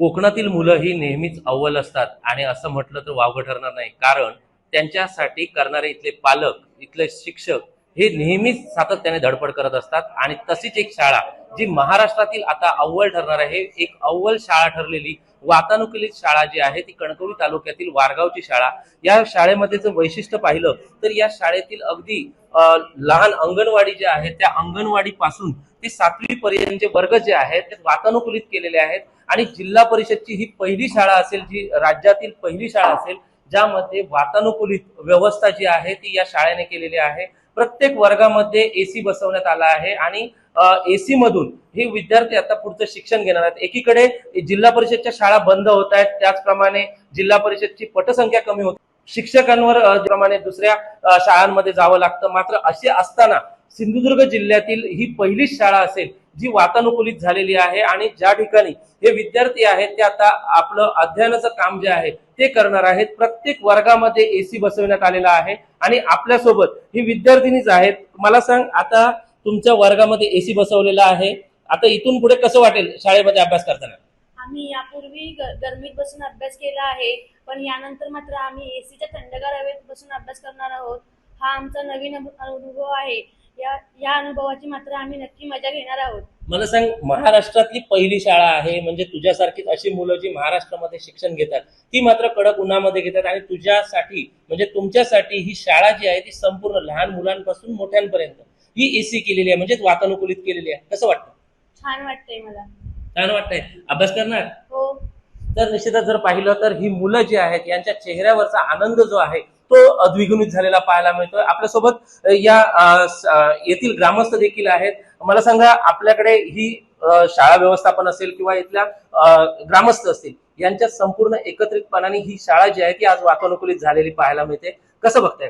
कोकणातील मुलं ही नेहमीच अव्वल असतात आणि असं म्हटलं तर वावगं ठरणार नाही, कारण त्यांच्यासाठी करणारे इथले पालक, इथले शिक्षक हे नेहमीच सातत्याने धडपड करत असतात. आणि तशीच एक शाळा जी महाराष्ट्रातील आता अव्वल ठरणार आहे, एक अव्वल शाळा ठरलेली वातानुकूलित शाळा जी आहे ती कणकवली तालुक्यातील वारगावची शाळा. या शाळेमध्ये जर वैशिष्ट्य पाहिलं तर या शाळेतील अगदी लहान अंगणवाडी जे आहे त्या अंगणवाडी पासून ते 7वी पर्यंतचे वर्ग जे आहेत ते वातानुकूलित केलेले आहेत. आणि जिल्हा परिषदची ही पहिली शाळा असेल, जी राज्यातील पहिली शाळा असेल ज्यामध्ये वातानुकूलित व्यवस्था जी आहे ती या शाळेने केलेली आहे. प्रत्येक वर्गामध्ये एसी बसवण्यात आला आहे आणि एसी मधून हे विद्यार्थी आता पुढचं शिक्षण घेणार आहेत. एकीकडे जिल्हा परिषदच्या शाळा बंद होत आहेत, त्याचप्रमाणे जिल्हा परिषदची पटसंख्या कमी होत, शिक्षकांवर प्रमाणे दुसऱ्या शाळांमध्ये जावं लागतं. मात्र असे असताना सिंधुदुर्ग जिल्ह्यातील ही पहिलीच शाळा असेल जी वातानुकूलित झालेली आहे आणि ज्या ठिकाणी हे विद्यार्थी आहेत ते आता आपलं अध्ययनाचं काम जे आहे ते करणार आहेत. प्रत्येक वर्गामध्ये एसी बसवण्यात आलेला आहे आणि आपल्यासोबत ही विद्यार्थिनीच आहेत. मला सांग, आता तुमच्या वर्गामध्ये एसी बसवलेला आहे, आता इथून पुढे कसं वाटेल शाळेमध्ये अभ्यास करताना? आम्ही यापूर्वी गरमीत बसून अभ्यास केला आहे, पण यानंतर मात्र आम्ही एसीच्या थंडगार हवेत बसून अभ्यास करणार आहोत. हा आमचा नवीन अनुभव आहे. या अनुभवाची मात्र आम्ही नक्की मजा घेणार आहोत. मला सांग, महाराष्ट्रातली पहिली शाळा आहे, म्हणजे तुझ्यासारखीच अशी मुलं जी महाराष्ट्रामध्ये शिक्षण घेतात ती मात्र कडक उन्हामध्ये घेतात, आणि तुझ्यासाठी म्हणजे तुमच्यासाठी ही शाळा जी आहे ती संपूर्ण लहान मुलांपासून मोठ्यांपर्यंत ही एसी केलेली आहे, म्हणजे वातानुकूलित केलेली आहे. कसं वाटतं? छान वाटतंय मला. छान वाटतंय. अभ्यास करणार? हो. तर निश्चितच जर पाहिलं तर ही मुलं जी आहेत यांच्या चेहऱ्यावरचा आनंद जो आहे तो द्विगुणित झालेला पाहायला मिळतोय. आपल्यासोबत या येथील ग्रामस्थ देखील आहेत. मला सांगा, आपल्याकडे ही शाळा व्यवस्थापन असेल किंवा इथल्या ग्रामस्थ असतील, यांच्या संपूर्ण एकत्रितपणाने ही शाळा जी आहे ती आज वातानुकूलित झालेली पाहायला मिळते. कसं बघताय?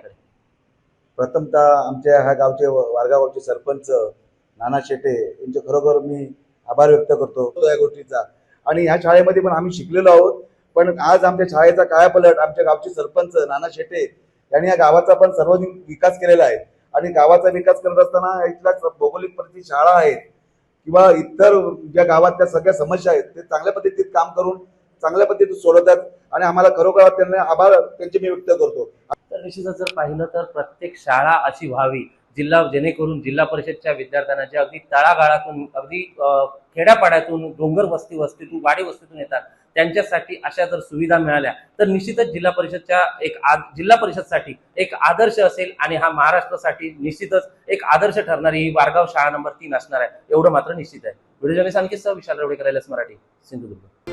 प्रथमतः आमच्या ह्या गावचे वारगावचे सरपंच नाना शेटे यांचे खरोखर मी आभार व्यक्त करतो या गोष्टीचा. आणि ह्या शाळेमध्ये पण आम्ही शिकलेलो आहोत, पण आज आमच्या शाळेचा कायापलट आमच्या गावचे सरपंच नाना शेटे यांनी या गावाचा पण सर्वांगीण विकास केलेला आहे. आणि गावाचा विकास करत असताना इथल्या भौगोलिक परिस्थिती शाळा आहेत किंवा इतर ज्या गावात त्या सगळ्या समस्या आहेत ते चांगल्या पद्धतीत काम करून चांगल्या पद्धतीत सोडवतात आणि आम्हाला खरोखर त्यांना आभार त्यांचे मी व्यक्त करतो. तर निश्चितच जर पाहिलं तर प्रत्येक शाळा अशी व्हावी जेणेकरून जिल्हा परिषदच्या विद्यार्थ्यांना जे अगदी तळागाळातून, अगदी खेड्यापाड्यातून, डोंगर वस्तीतून, वाडी वस्तीतून येतात, त्यांच्यासाठी अशा जर सुविधा मिळाल्या तर निश्चितच जिल्हा परिषदसाठी एक आदर्श असेल आणि हा महाराष्ट्रासाठी निश्चितच एक आदर्श ठरणारी ही वारगाव शाळा नंबर 3 असणार आहे, एवढं मात्र निश्चित आहे. व्हिडिओ जर्नलिस्ट आणखी विशाल रेवडेकर, LS मराठी, सिंधुदुर्ग.